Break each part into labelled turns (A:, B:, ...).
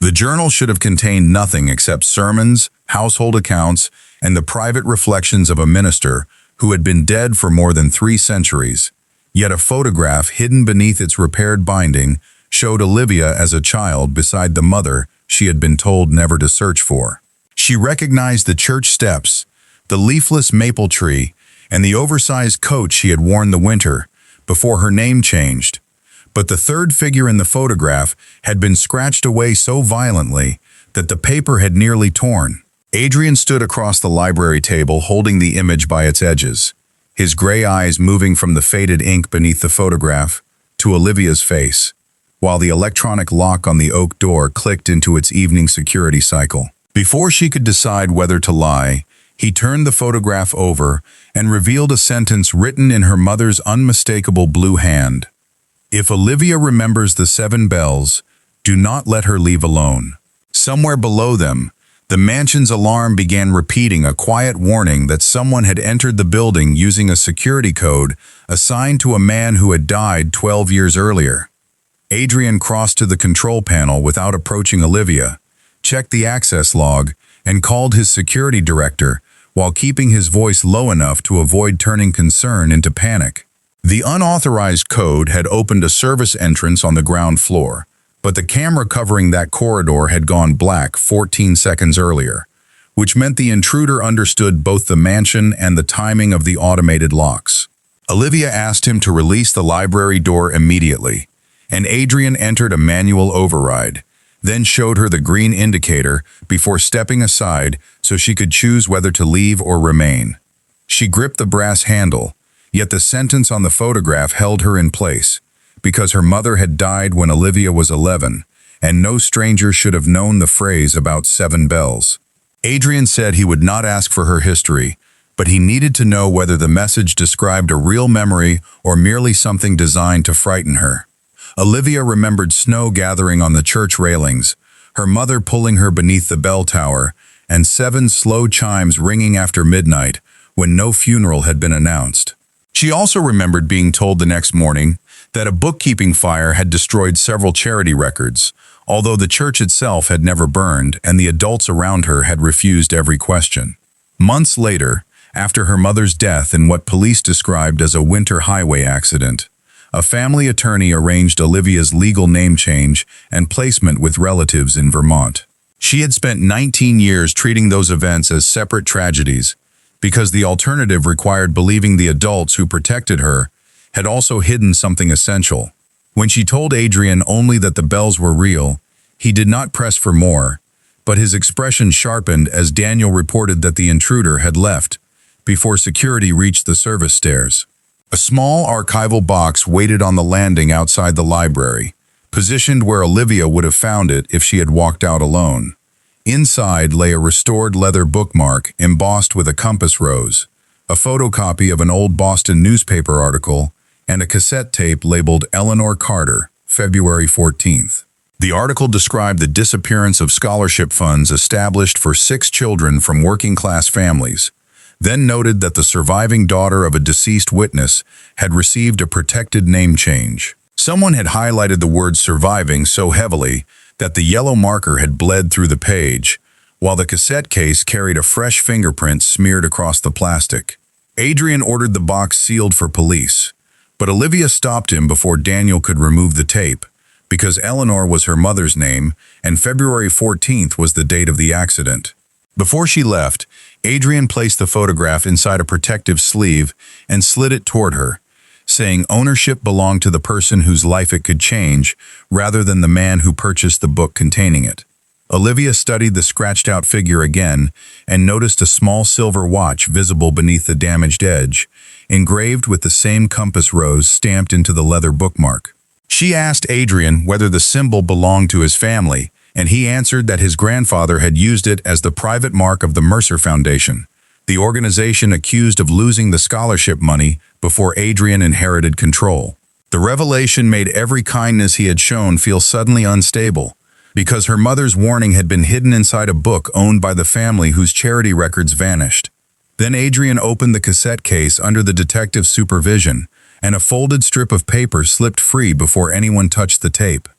A: The journal should have contained nothing except sermons, household accounts, and the private reflections of a minister who had been dead for more than 3 centuries. Yet a photograph hidden beneath its repaired binding showed Olivia as a child beside the mother she had been told never to search for. She recognized the church steps, the leafless maple tree, and the oversized coat she had worn the winter before her name changed. But the third figure in the photograph had been scratched away so violently that the paper had nearly torn. Adrian stood across the library table holding the image by its edges, his gray eyes moving from the faded ink beneath the photograph to Olivia's face, while the electronic lock on the oak door clicked into its evening security cycle. Before she could decide whether to lie, he turned the photograph over and revealed a sentence written in her mother's unmistakable blue hand. "If Olivia remembers the 7 bells, do not let her leave alone." Somewhere below them, the mansion's alarm began repeating a quiet warning that someone had entered the building using a security code assigned to a man who had died 12 years earlier. Adrian crossed to the control panel without approaching Olivia, checked the access log, and called his security director while keeping his voice low enough to avoid turning concern into panic. The unauthorized code had opened a service entrance on the ground floor, but the camera covering that corridor had gone black 14 seconds earlier, which meant the intruder understood both the mansion and the timing of the automated locks. Olivia asked him to release the library door immediately, and Adrian entered a manual override, then showed her the green indicator before stepping aside so she could choose whether to leave or remain. She gripped the brass handle, yet the sentence on the photograph held her in place, because her mother had died when Olivia was 11, and no stranger should have known the phrase about 7 bells. Adrian said he would not ask for her history, but he needed to know whether the message described a real memory or merely something designed to frighten her. Olivia remembered snow gathering on the church railings, her mother pulling her beneath the bell tower, and 7 slow chimes ringing after midnight when no funeral had been announced. She also remembered being told the next morning that a bookkeeping fire had destroyed several charity records, although the church itself had never burned and the adults around her had refused every question. Months later, after her mother's death in what police described as a winter highway accident, a family attorney arranged Olivia's legal name change and placement with relatives in Vermont. She had spent 19 years treating those events as separate tragedies because the alternative required believing the adults who protected her had also hidden something essential. When she told Adrian only that the bells were real, he did not press for more, but his expression sharpened as Daniel reported that the intruder had left before security reached the service stairs. A small archival box waited on the landing outside the library, positioned where Olivia would have found it if she had walked out alone. Inside lay a restored leather bookmark embossed with a compass rose, a photocopy of an old Boston newspaper article, and a cassette tape labeled Eleanor Carter, February 14th. The article described the disappearance of scholarship funds established for 6 children from working-class families, then noted that the surviving daughter of a deceased witness had received a protected name change. Someone had highlighted the word surviving so heavily that the yellow marker had bled through the page, while the cassette case carried a fresh fingerprint smeared across the plastic. Adrian ordered the box sealed for police, but Olivia stopped him before Daniel could remove the tape, because Eleanor was her mother's name and February 14th was the date of the accident. Before she left, Adrian placed the photograph inside a protective sleeve and slid it toward her, saying ownership belonged to the person whose life it could change, rather than the man who purchased the book containing it. Olivia studied the scratched-out figure again and noticed a small silver watch visible beneath the damaged edge, engraved with the same compass rose stamped into the leather bookmark. She asked Adrian whether the symbol belonged to his family, and he answered that his grandfather had used it as the private mark of the Mercer Foundation, the organization accused of losing the scholarship money before Adrian inherited control. The revelation made every kindness he had shown feel suddenly unstable, because her mother's warning had been hidden inside a book owned by the family whose charity records vanished. Then Adrian opened the cassette case under the detective's supervision, and a folded strip of paper slipped free before anyone touched the tape.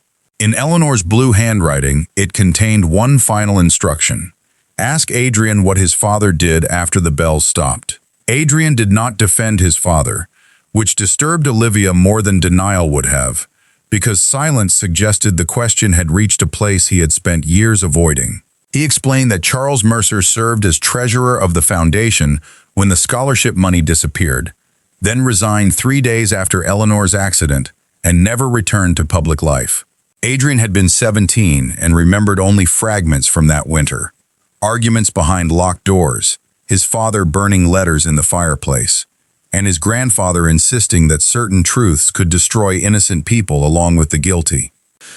A: In Eleanor's blue handwriting, it contained one final instruction. Ask Adrian what his father did after the bells stopped. Adrian did not defend his father, which disturbed Olivia more than denial would have, because silence suggested the question had reached a place he had spent years avoiding. He explained that Charles Mercer served as treasurer of the foundation when the scholarship money disappeared, then resigned 3 days after Eleanor's accident and never returned to public life. Adrian had been 17 and remembered only fragments from that winter. Arguments behind locked doors, his father burning letters in the fireplace, and his grandfather insisting that certain truths could destroy innocent people along with the guilty.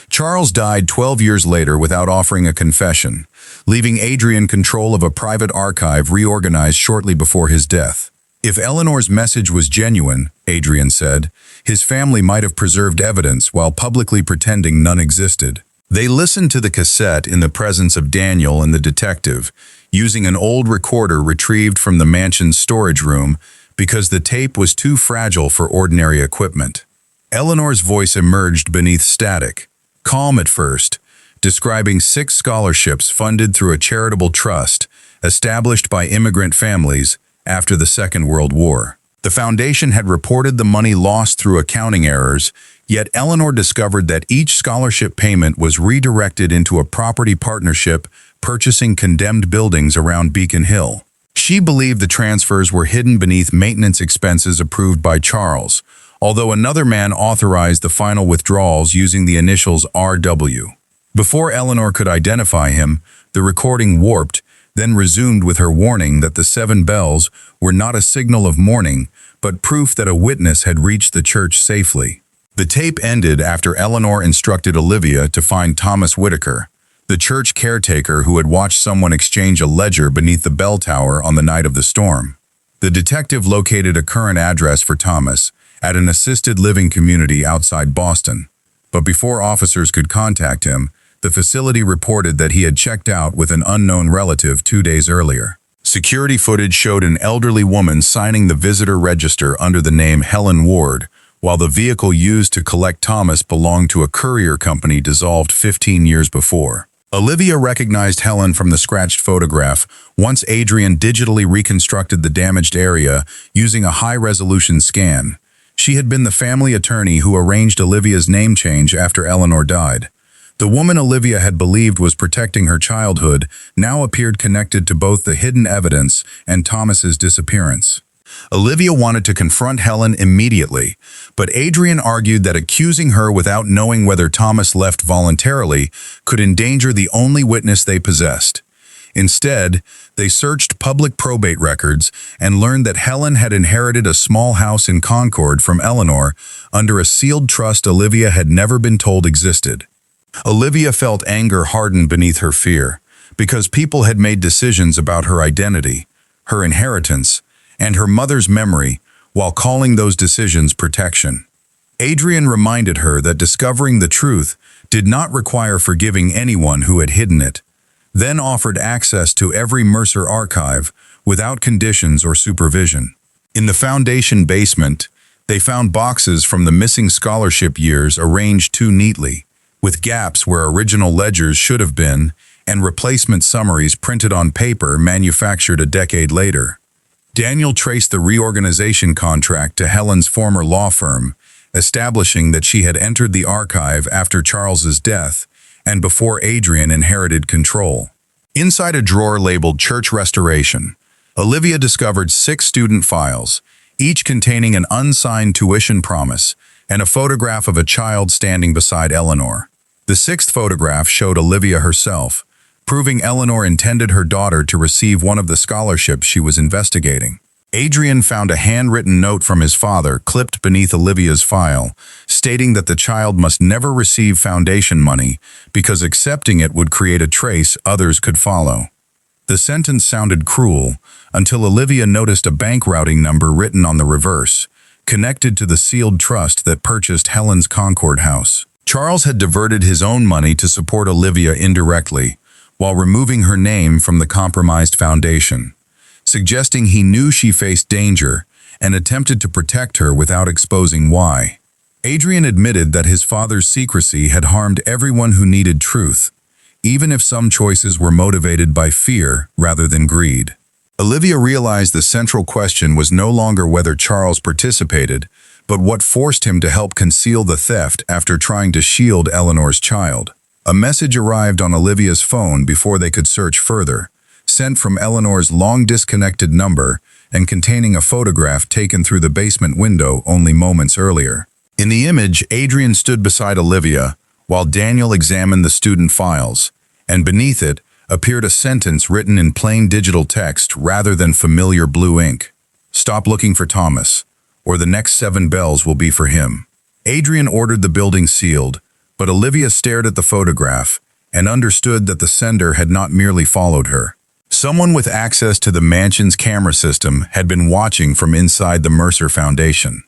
A: Charles died 12 years later without offering a confession, leaving Adrian control of a private archive reorganized shortly before his death. If Eleanor's message was genuine, Adrian said, his family might have preserved evidence while publicly pretending none existed. They listened to the cassette in the presence of Daniel and the detective, using an old recorder retrieved from the mansion's storage room because the tape was too fragile for ordinary equipment. Eleanor's voice emerged beneath static, calm at first, describing 6 scholarships funded through a charitable trust established by immigrant families after the Second World War. The foundation had reported the money lost through accounting errors, yet Eleanor discovered that each scholarship payment was redirected into a property partnership purchasing condemned buildings around Beacon Hill. She believed the transfers were hidden beneath maintenance expenses approved by Charles, although another man authorized the final withdrawals using the initials RW. Before Eleanor could identify him, the recording warped, then resumed with her warning that the 7 bells were not a signal of mourning, but proof that a witness had reached the church safely. The tape ended after Eleanor instructed Olivia to find Thomas Whitaker, the church caretaker who had watched someone exchange a ledger beneath the bell tower on the night of the storm. The detective located a current address for Thomas at an assisted living community outside Boston, but before officers could contact him, the facility reported that he had checked out with an unknown relative 2 days earlier. Security footage showed an elderly woman signing the visitor register under the name Helen Ward, while the vehicle used to collect Thomas belonged to a courier company dissolved 15 years before. Olivia recognized Helen from the scratched photograph once Adrian digitally reconstructed the damaged area using a high-resolution scan. She had been the family attorney who arranged Olivia's name change after Eleanor died. The woman Olivia had believed was protecting her childhood now appeared connected to both the hidden evidence and Thomas's disappearance. Olivia wanted to confront Helen immediately, but Adrian argued that accusing her without knowing whether Thomas left voluntarily could endanger the only witness they possessed. Instead, they searched public probate records and learned that Helen had inherited a small house in Concord from Eleanor under a sealed trust Olivia had never been told existed. Olivia felt anger harden beneath her fear, because people had made decisions about her identity, her inheritance, and her mother's memory while calling those decisions protection. Adrian reminded her that discovering the truth did not require forgiving anyone who had hidden it, then offered access to every Mercer archive without conditions or supervision. In the foundation basement, they found boxes from the missing scholarship years arranged too neatly, with gaps where original ledgers should have been and replacement summaries printed on paper manufactured a decade later. Daniel traced the reorganization contract to Helen's former law firm, establishing that she had entered the archive after Charles's death and before Adrian inherited control. Inside a drawer labeled Church Restoration, Olivia discovered 6 student files, each containing an unsigned tuition promise and a photograph of a child standing beside Eleanor. The 6th photograph showed Olivia herself, proving Eleanor intended her daughter to receive one of the scholarships she was investigating. Adrian found a handwritten note from his father clipped beneath Olivia's file, stating that the child must never receive foundation money because accepting it would create a trace others could follow. The sentence sounded cruel until Olivia noticed a bank routing number written on the reverse, connected to the sealed trust that purchased Helen's Concord house. Charles had diverted his own money to support Olivia indirectly, while removing her name from the compromised foundation, suggesting he knew she faced danger and attempted to protect her without exposing why. Adrian admitted that his father's secrecy had harmed everyone who needed truth, even if some choices were motivated by fear rather than greed. Olivia realized the central question was no longer whether Charles participated, but what forced him to help conceal the theft after trying to shield Eleanor's child. A message arrived on Olivia's phone before they could search further, sent from Eleanor's long-disconnected number and containing a photograph taken through the basement window only moments earlier. In the image, Adrian stood beside Olivia while Daniel examined the student files, and beneath it appeared a sentence written in plain digital text rather than familiar blue ink. "Stop looking for Thomas, or the next 7 bells will be for him." Adrian ordered the building sealed, but Olivia stared at the photograph and understood that the sender had not merely followed her. Someone with access to the mansion's camera system had been watching from inside the Mercer Foundation.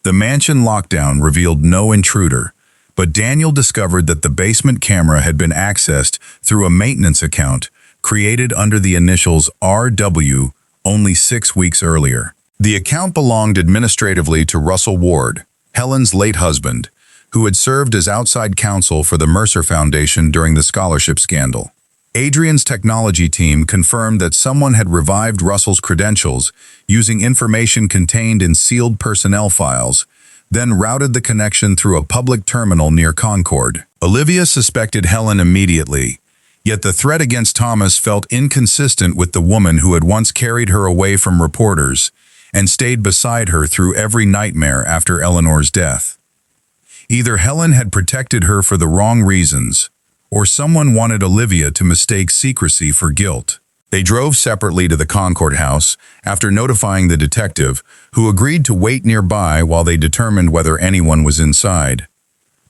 A: The mansion lockdown revealed no intruder, but Daniel discovered that the basement camera had been accessed through a maintenance account created under the initials RW only 6 weeks earlier. The account belonged administratively to Russell Ward, Helen's late husband, who had served as outside counsel for the Mercer Foundation during the scholarship scandal. Adrian's technology team confirmed that someone had revived Russell's credentials using information contained in sealed personnel files, then routed the connection through a public terminal near Concord. Olivia suspected Helen immediately, yet the threat against Thomas felt inconsistent with the woman who had once carried her away from reporters and stayed beside her through every nightmare after Eleanor's death. Either Helen had protected her for the wrong reasons, or someone wanted Olivia to mistake secrecy for guilt. They drove separately to the Concord house after notifying the detective, who agreed to wait nearby while they determined whether anyone was inside.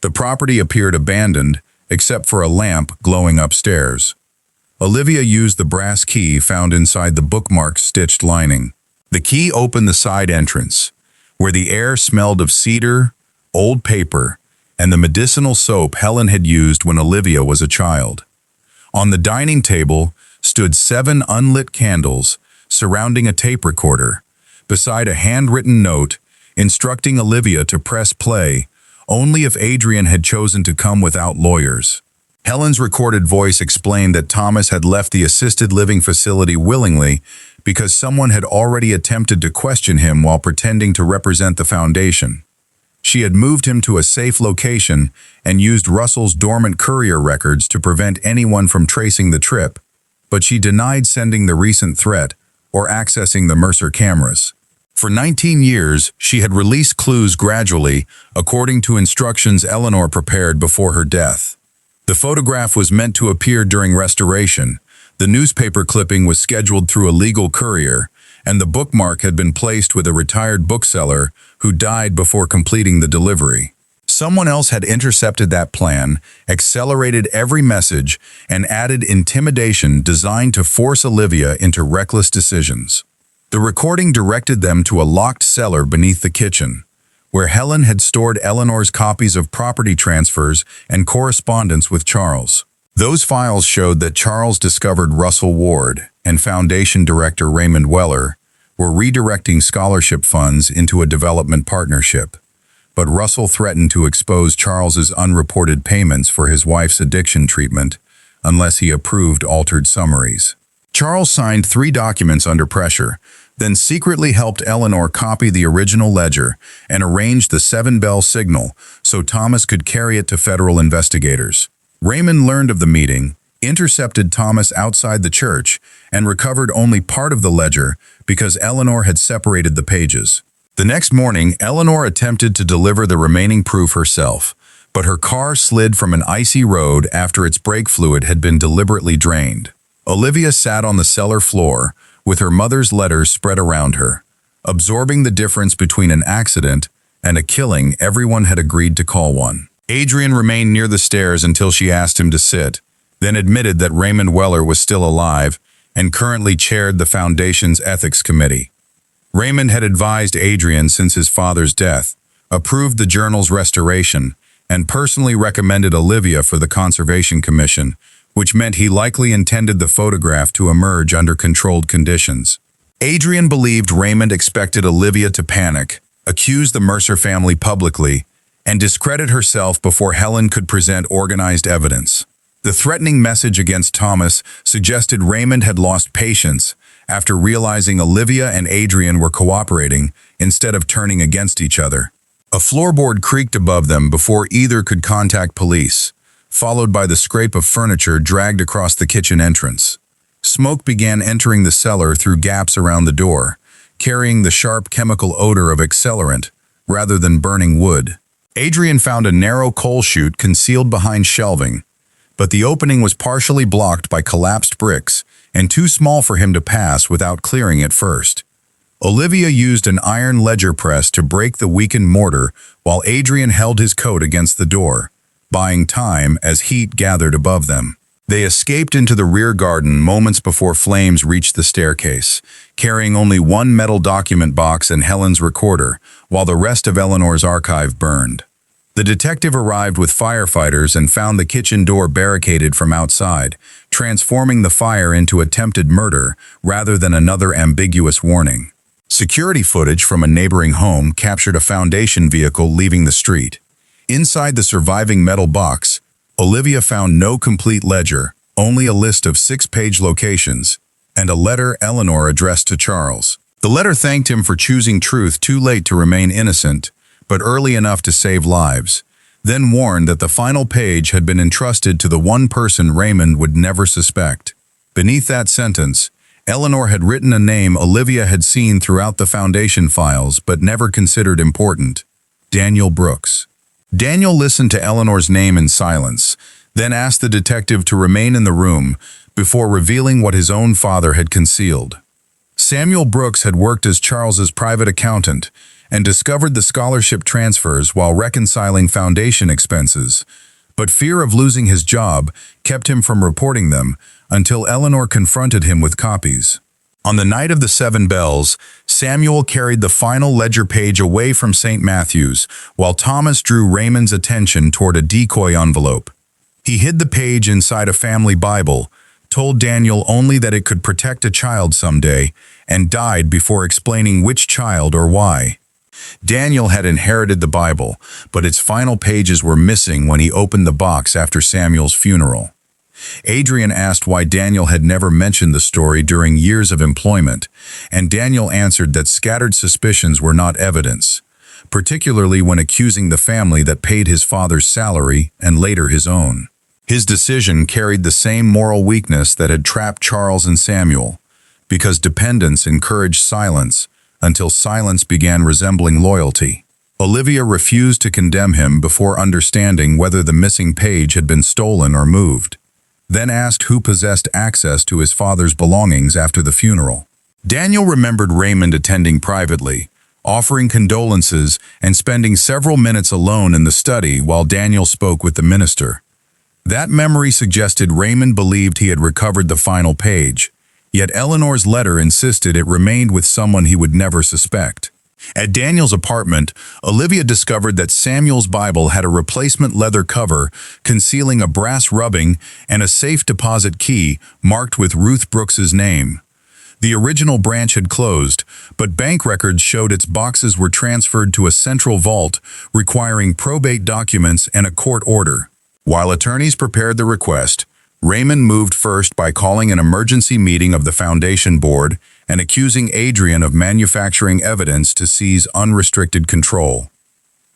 A: The property appeared abandoned, except for a lamp glowing upstairs. Olivia used the brass key found inside the bookmark's stitched lining. The key opened the side entrance, where the air smelled of cedar, old paper, and the medicinal soap Helen had used when Olivia was a child. On the dining table stood 7 unlit candles surrounding a tape recorder, beside a handwritten note instructing Olivia to press play only if Adrian had chosen to come without lawyers. Helen's recorded voice explained that Thomas had left the assisted living facility willingly because someone had already attempted to question him while pretending to represent the foundation. She had moved him to a safe location and used Russell's dormant courier records to prevent anyone from tracing the trip, but she denied sending the recent threat or accessing the Mercer cameras. For 19 years, she had released clues gradually, according to instructions Eleanor prepared before her death. The photograph was meant to appear during restoration, the newspaper clipping was scheduled through a legal courier, and the bookmark had been placed with a retired bookseller who died before completing the delivery. Someone else had intercepted that plan, accelerated every message, and added intimidation designed to force Olivia into reckless decisions. The recording directed them to a locked cellar beneath the kitchen, where Helen had stored Eleanor's copies of property transfers and correspondence with Charles. Those files showed that Charles discovered Russell Ward and Foundation Director Raymond Weller were redirecting scholarship funds into a development partnership. But Russell threatened to expose Charles's unreported payments for his wife's addiction treatment unless he approved altered summaries. Charles signed 3 documents under pressure, then secretly helped Eleanor copy the original ledger and arranged the 7-bell signal so Thomas could carry it to federal investigators. Raymond learned of the meeting, intercepted Thomas outside the church, and recovered only part of the ledger because Eleanor had separated the pages. The next morning, Eleanor attempted to deliver the remaining proof herself, but her car slid from an icy road after its brake fluid had been deliberately drained. Olivia sat on the cellar floor with her mother's letters spread around her, absorbing the difference between an accident and a killing everyone had agreed to call one. Adrian remained near the stairs until she asked him to sit, then admitted that Raymond Weller was still alive and currently chaired the Foundation's ethics committee. Raymond had advised Adrian since his father's death, approved the journal's restoration, and personally recommended Olivia for the Conservation Commission, which meant he likely intended the photograph to emerge under controlled conditions. Adrian believed Raymond expected Olivia to panic, accuse the Mercer family publicly, and discredit herself before Helen could present organized evidence. The threatening message against Thomas suggested Raymond had lost patience after realizing Olivia and Adrian were cooperating instead of turning against each other. A floorboard creaked above them before either could contact police, followed by the scrape of furniture dragged across the kitchen entrance. Smoke began entering the cellar through gaps around the door, carrying the sharp chemical odor of accelerant rather than burning wood. Adrian found a narrow coal chute concealed behind shelving, but the opening was partially blocked by collapsed bricks and too small for him to pass without clearing it first. Olivia used an iron ledger press to break the weakened mortar while Adrian held his coat against the door, buying time as heat gathered above them. They escaped into the rear garden moments before flames reached the staircase, carrying only one metal document box and Helen's recorder, while the rest of Eleanor's archive burned. The detective arrived with firefighters and found the kitchen door barricaded from outside, transforming the fire into attempted murder rather than another ambiguous warning. Security footage from a neighboring home captured a foundation vehicle leaving the street. Inside the surviving metal box, Olivia found no complete ledger, only a list of 6-page locations, and a letter Eleanor addressed to Charles. The letter thanked him for choosing truth too late to remain innocent, but early enough to save lives, then warned that the final page had been entrusted to the one person Raymond would never suspect. Beneath that sentence, Eleanor had written a name Olivia had seen throughout the foundation files but never considered important: Daniel Brooks. Daniel listened to Eleanor's name in silence, then asked the detective to remain in the room before revealing what his own father had concealed. Samuel Brooks had worked as Charles's private accountant and discovered the scholarship transfers while reconciling foundation expenses, but fear of losing his job kept him from reporting them until Eleanor confronted him with copies. On the night of the 7 bells, Samuel carried the final ledger page away from St. Matthew's, while Thomas drew Raymond's attention toward a decoy envelope. He hid the page inside a family Bible, told Daniel only that it could protect a child someday, and died before explaining which child or why. Daniel had inherited the Bible, but its final pages were missing when he opened the box after Samuel's funeral. Adrian asked why Daniel had never mentioned the story during years of employment, and Daniel answered that scattered suspicions were not evidence, particularly when accusing the family that paid his father's salary and later his own. His decision carried the same moral weakness that had trapped Charles and Samuel, because dependence encouraged silence until silence began resembling loyalty. Olivia refused to condemn him before understanding whether the missing page had been stolen or moved, then asked who possessed access to his father's belongings after the funeral. Daniel remembered Raymond attending privately, offering condolences and spending several minutes alone in the study while Daniel spoke with the minister. That memory suggested Raymond believed he had recovered the final page, yet Eleanor's letter insisted it remained with someone he would never suspect. At Daniel's apartment, Olivia discovered that Samuel's Bible had a replacement leather cover concealing a brass rubbing and a safe deposit key marked with Ruth Brooks's name. The original branch had closed, but bank records showed its boxes were transferred to a central vault requiring probate documents and a court order. While attorneys prepared the request, Raymond moved first by calling an emergency meeting of the Foundation Board and accusing Adrian of manufacturing evidence to seize unrestricted control.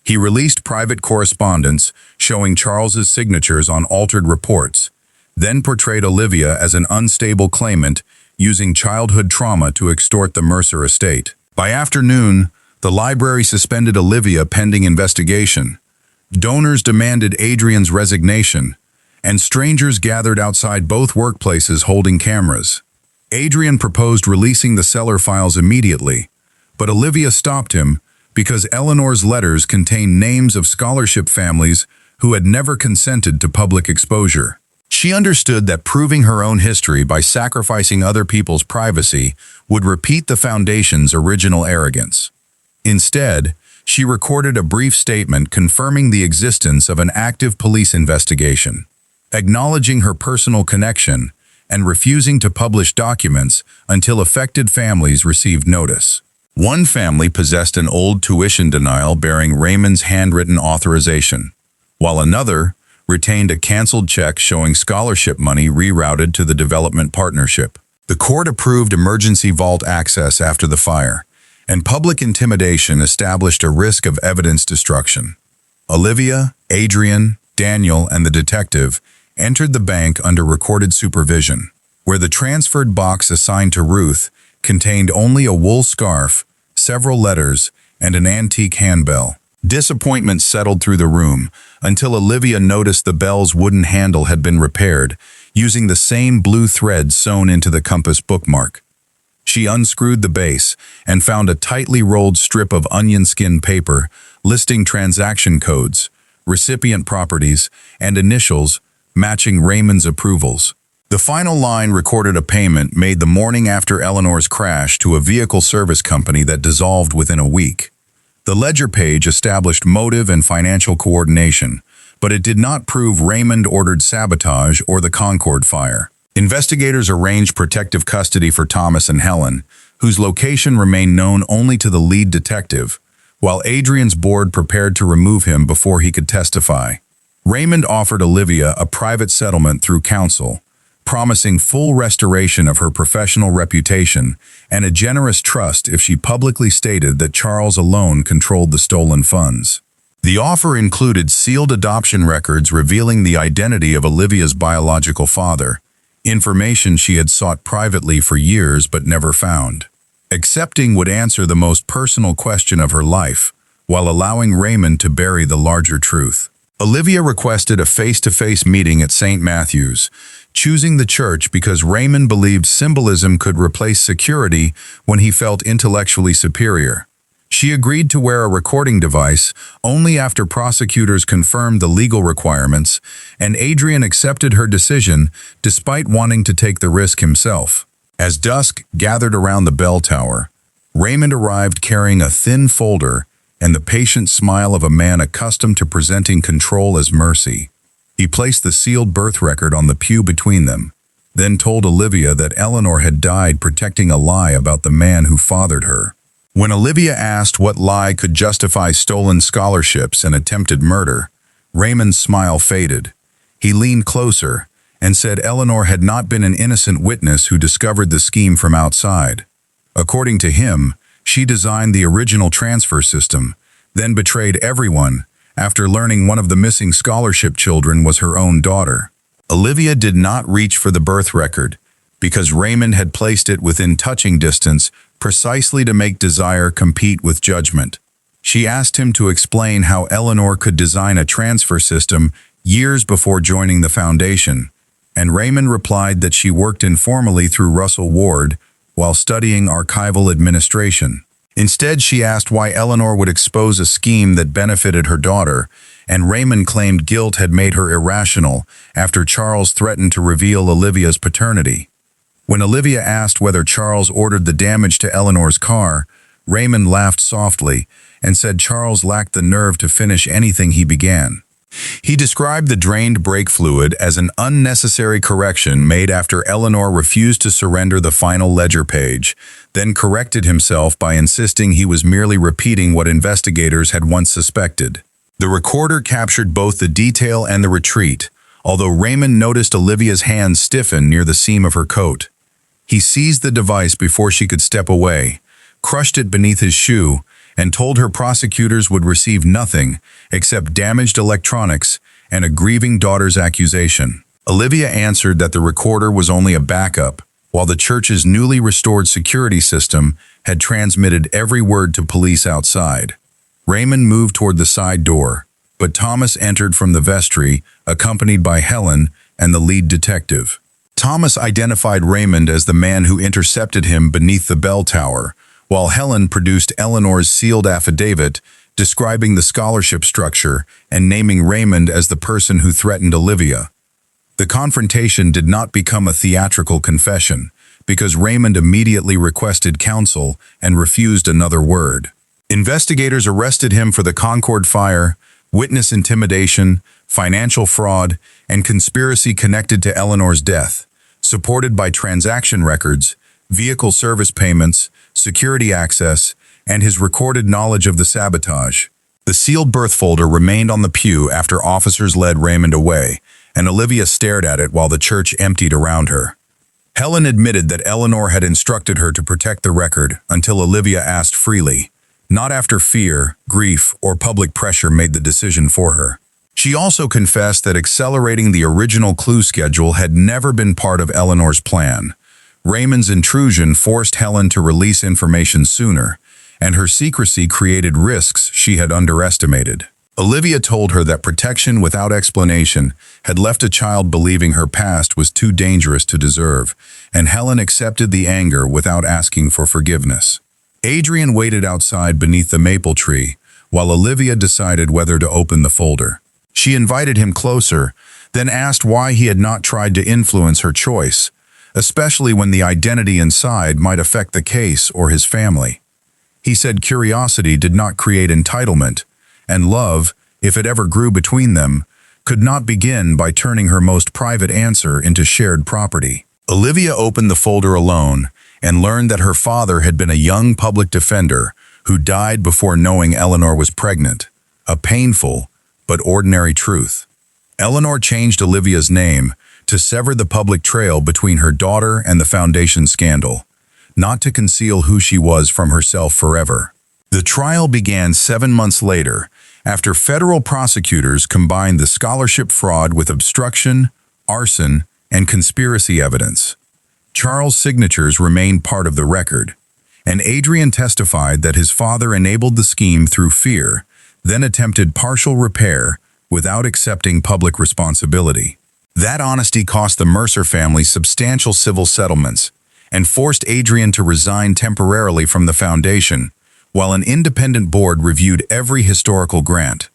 A: He released private correspondence showing Charles's signatures on altered reports, then portrayed Olivia as an unstable claimant using childhood trauma to extort the Mercer estate. By afternoon, the library suspended Olivia pending investigation. Donors demanded Adrian's resignation, and strangers gathered outside both workplaces holding cameras. Adrian proposed releasing the cellar files immediately, but Olivia stopped him because Eleanor's letters contained names of scholarship families who had never consented to public exposure. She understood that proving her own history by sacrificing other people's privacy would repeat the Foundation's original arrogance. Instead, she recorded a brief statement confirming the existence of an active police investigation, acknowledging her personal connection and refusing to publish documents until affected families received notice. One family possessed an old tuition denial bearing Raymond's handwritten authorization, while another retained a canceled check showing scholarship money rerouted to the development partnership. The court approved emergency vault access after the fire, and public intimidation established a risk of evidence destruction. Olivia, Adrian, Daniel, and the detective entered the bank under recorded supervision, where the transferred box assigned to Ruth contained only a wool scarf, several letters, and an antique handbell. Disappointment settled through the room until Olivia noticed the bell's wooden handle had been repaired, using the same blue thread sewn into the compass bookmark. She unscrewed the base and found a tightly rolled strip of onion skin paper listing transaction codes, recipient properties, and initials matching Raymond's approvals. The final line recorded a payment made the morning after Eleanor's crash to a vehicle service company that dissolved within a week. The ledger page established motive and financial coordination, but it did not prove Raymond ordered sabotage or the Concord fire. Investigators arranged protective custody for Thomas and Helen, whose location remained known only to the lead detective, while Adrian's board prepared to remove him before he could testify. Raymond offered Olivia a private settlement through counsel, promising full restoration of her professional reputation and a generous trust if she publicly stated that Charles alone controlled the stolen funds. The offer included sealed adoption records revealing the identity of Olivia's biological father, information she had sought privately for years but never found. Accepting would answer the most personal question of her life, while allowing Raymond to bury the larger truth. Olivia requested a face-to-face meeting at St. Matthew's, choosing the church because Raymond believed symbolism could replace security when he felt intellectually superior. She agreed to wear a recording device only after prosecutors confirmed the legal requirements, and Adrian accepted her decision despite wanting to take the risk himself. As dusk gathered around the bell tower, Raymond arrived carrying a thin folder and the patient smile of a man accustomed to presenting control as mercy. He placed the sealed birth record on the pew between them, then told Olivia that Eleanor had died protecting a lie about the man who fathered her. When Olivia asked what lie could justify stolen scholarships and attempted murder, Raymond's smile faded. He leaned closer and said Eleanor had not been an innocent witness who discovered the scheme from outside. According to him, she designed the original transfer system, then betrayed everyone after learning one of the missing scholarship children was her own daughter. Olivia did not reach for the birth record because Raymond had placed it within touching distance precisely to make desire compete with judgment. She asked him to explain how Eleanor could design a transfer system years before joining the foundation, and Raymond replied that she worked informally through Russell Ward while studying archival administration. Instead, she asked why Eleanor would expose a scheme that benefited her daughter, and Raymond claimed guilt had made her irrational after Charles threatened to reveal Olivia's paternity. When Olivia asked whether Charles ordered the damage to Eleanor's car, Raymond laughed softly and said Charles lacked the nerve to finish anything he began. He described the drained brake fluid as an unnecessary correction made after Eleanor refused to surrender the final ledger page, then corrected himself by insisting he was merely repeating what investigators had once suspected. The recorder captured both the detail and the retreat, although Raymond noticed Olivia's hands stiffen near the seam of her coat. He seized the device before she could step away, crushed it beneath his shoe, and told her prosecutors would receive nothing except damaged electronics and a grieving daughter's accusation. Olivia answered that the recorder was only a backup, while the church's newly restored security system had transmitted every word to police outside. Raymond moved toward the side door, but Thomas entered from the vestry, accompanied by Helen and the lead detective. Thomas identified Raymond as the man who intercepted him beneath the bell tower, while Helen produced Eleanor's sealed affidavit describing the scholarship structure and naming Raymond as the person who threatened Olivia. The confrontation did not become a theatrical confession because Raymond immediately requested counsel and refused another word. Investigators arrested him for the Concord fire, witness intimidation, financial fraud, and conspiracy connected to Eleanor's death, supported by transaction records, vehicle service payments, security access, and his recorded knowledge of the sabotage. The sealed birth folder remained on the pew after officers led Raymond away, and Olivia stared at it while the church emptied around her. Helen admitted that Eleanor had instructed her to protect the record until Olivia asked freely, not after fear, grief, or public pressure made the decision for her. She also confessed that accelerating the original clue schedule had never been part of Eleanor's plan. Raymond's intrusion forced Helen to release information sooner, and her secrecy created risks she had underestimated. Olivia told her that protection without explanation had left a child believing her past was too dangerous to deserve, and Helen accepted the anger without asking for forgiveness. Adrian waited outside beneath the maple tree, while Olivia decided whether to open the folder. She invited him closer, then asked why he had not tried to influence her choice, especially when the identity inside might affect the case or his family. He said curiosity did not create entitlement, and love, if it ever grew between them, could not begin by turning her most private answer into shared property. Olivia opened the folder alone and learned that her father had been a young public defender who died before knowing Eleanor was pregnant, a painful but ordinary truth. Eleanor changed Olivia's name to sever the public trail between her daughter and the Foundation scandal, not to conceal who she was from herself forever. The trial began 7 months later, after federal prosecutors combined the scholarship fraud with obstruction, arson, and conspiracy evidence. Charles' signatures remained part of the record, and Adrian testified that his father enabled the scheme through fear, then attempted partial repair without accepting public responsibility. That honesty cost the Mercer family substantial civil settlements and forced Adrian to resign temporarily from the foundation, while an independent board reviewed every historical grant.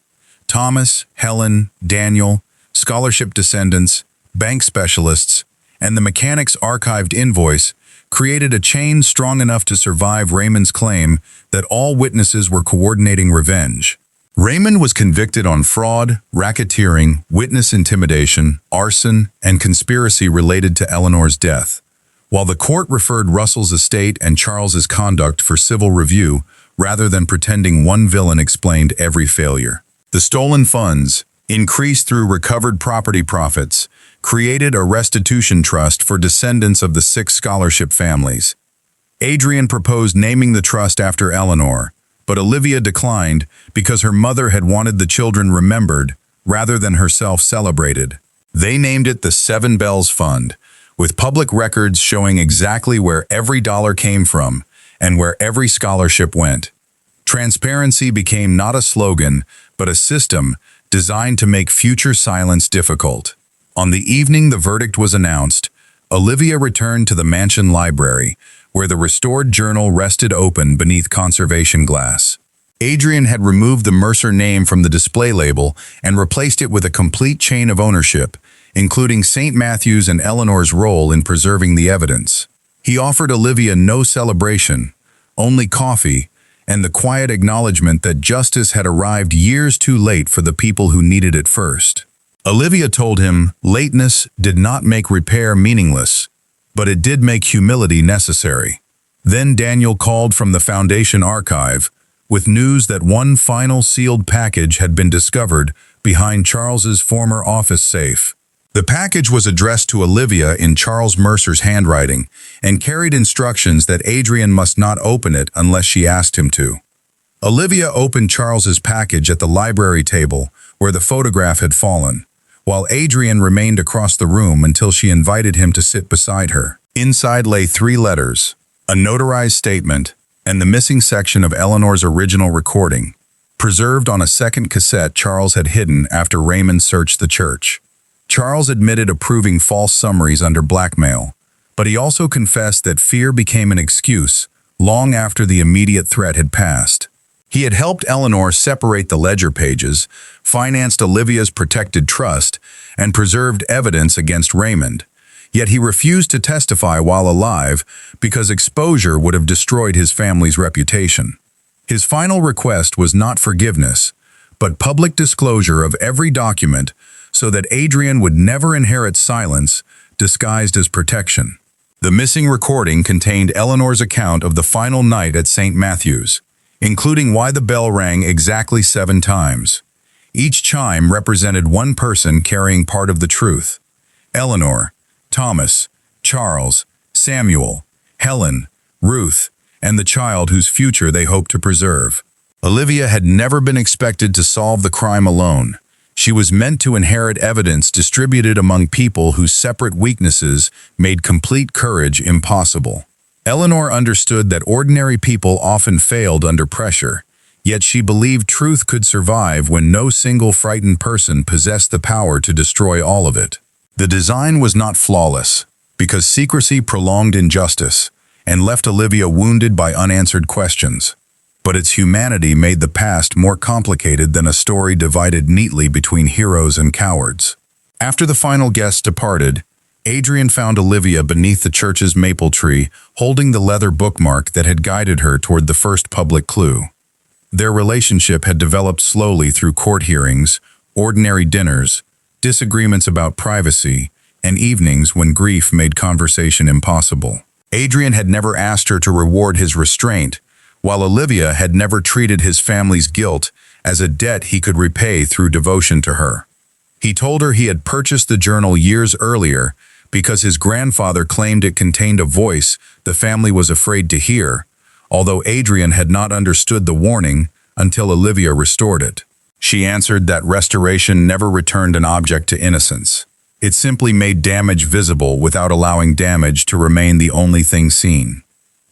A: Thomas, Helen, Daniel, scholarship descendants, bank specialists, and the mechanic's archived invoice created a chain strong enough to survive Raymond's claim that all witnesses were coordinating revenge. Raymond was convicted on fraud, racketeering, witness intimidation, arson, and conspiracy related to Eleanor's death. While the court referred Russell's estate and Charles's conduct for civil review rather than pretending one villain explained every failure. The stolen funds, increased through recovered property profits, created a restitution trust for descendants of the 6 scholarship families. Adrian proposed naming the trust after Eleanor, but Olivia declined because her mother had wanted the children remembered rather than herself celebrated. They named it the 7 Bells Fund, with public records showing exactly where every dollar came from and where every scholarship went. Transparency became not a slogan, but a system designed to make future silence difficult. On the evening the verdict was announced, Olivia returned to the mansion library, where the restored journal rested open beneath conservation glass. Adrian had removed the Mercer name from the display label and replaced it with a complete chain of ownership, including St. Matthew's and Eleanor's role in preserving the evidence. He offered Olivia no celebration, only coffee, and the quiet acknowledgement that justice had arrived years too late for the people who needed it first. Olivia told him lateness did not make repair meaningless, but it did make humility necessary. Then Daniel called from the Foundation archive with news that one final sealed package had been discovered behind Charles's former office safe. The package was addressed to Olivia in Charles Mercer's handwriting and carried instructions that Adrian must not open it unless she asked him to. Olivia opened Charles's package at the library table where the photograph had fallen, while Adrian remained across the room until she invited him to sit beside her. Inside lay 3 letters, a notarized statement, and the missing section of Eleanor's original recording, preserved on a second cassette Charles had hidden after Raymond searched the church. Charles admitted approving false summaries under blackmail, but he also confessed that fear became an excuse long after the immediate threat had passed. He had helped Eleanor separate the ledger pages, financed Olivia's protected trust, and preserved evidence against Raymond. Yet he refused to testify while alive because exposure would have destroyed his family's reputation. His final request was not forgiveness, but public disclosure of every document so that Adrian would never inherit silence disguised as protection. The missing recording contained Eleanor's account of the final night at St. Matthew's. including why the bell rang exactly 7 times. Each chime represented one person carrying part of the truth: Eleanor, Thomas, Charles, Samuel, Helen, Ruth, and the child whose future they hoped to preserve. Olivia had never been expected to solve the crime alone. She was meant to inherit evidence distributed among people whose separate weaknesses made complete courage impossible. Eleanor understood that ordinary people often failed under pressure, yet she believed truth could survive when no single frightened person possessed the power to destroy all of it. The design was not flawless, because secrecy prolonged injustice and left Olivia wounded by unanswered questions. But its humanity made the past more complicated than a story divided neatly between heroes and cowards. After the final guests departed, Adrian found Olivia beneath the church's maple tree, holding the leather bookmark that had guided her toward the first public clue. Their relationship had developed slowly through court hearings, ordinary dinners, disagreements about privacy, and evenings when grief made conversation impossible. Adrian had never asked her to reward his restraint, while Olivia had never treated his family's guilt as a debt he could repay through devotion to her. He told her he had purchased the journal years earlier because his grandfather claimed it contained a voice the family was afraid to hear, although Adrian had not understood the warning until Olivia restored it. She answered that restoration never returned an object to innocence. It simply made damage visible without allowing damage to remain the only thing seen.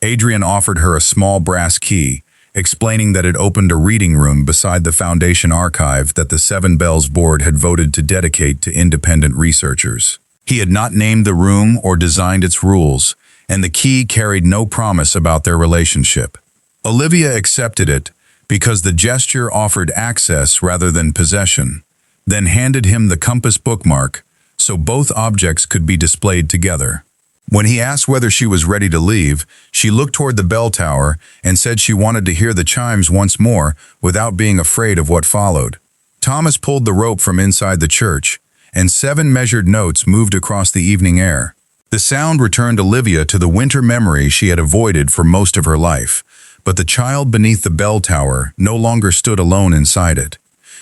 A: Adrian offered her a small brass key, explaining that it opened a reading room beside the Foundation archive that the Seven Bells Board had voted to dedicate to independent researchers. He had not named the room or designed its rules, and the key carried no promise about their relationship. Olivia accepted it because the gesture offered access rather than possession, then handed him the compass bookmark so both objects could be displayed together. When he asked whether she was ready to leave, she looked toward the bell tower and said she wanted to hear the chimes once more without being afraid of what followed. Thomas pulled the rope from inside the church, and 7 measured notes moved across the evening air. The sound returned Olivia to the winter memory she had avoided for most of her life, but the child beneath the bell tower no longer stood alone inside it.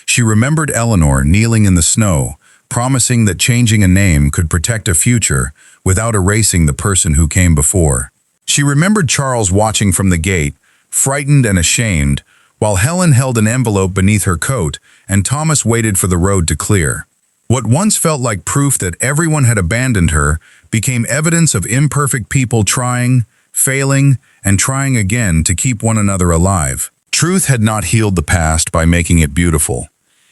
A: She remembered Eleanor kneeling in the snow, promising that changing a name could protect a future without erasing the person who came before. She remembered Charles watching from the gate, frightened and ashamed, while Helen held an envelope beneath her coat and Thomas waited for the road to clear. What once felt like proof that everyone had abandoned her became evidence of imperfect people trying, failing, and trying again to keep one another alive. Truth had not healed the past by making it beautiful.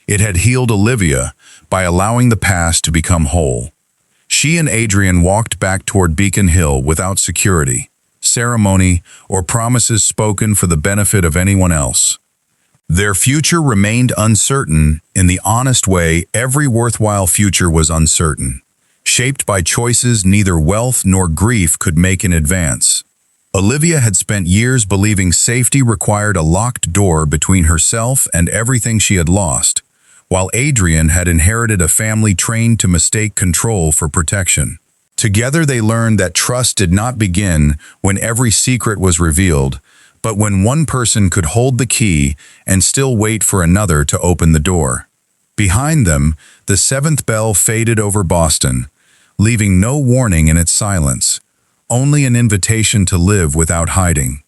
A: It had healed Olivia by allowing the past to become whole. She and Adrian walked back toward Beacon Hill without security, ceremony, or promises spoken for the benefit of anyone else. Their future remained uncertain in the honest way every worthwhile future was uncertain, shaped by choices neither wealth nor grief could make in advance. Olivia had spent years believing safety required a locked door between herself and everything she had lost, while Adrian had inherited a family trained to mistake control for protection. Together they learned that trust did not begin when every secret was revealed, but when one person could hold the key and still wait for another to open the door. Behind them, the 7th bell faded over Boston, leaving no warning in its silence, only an invitation to live without hiding.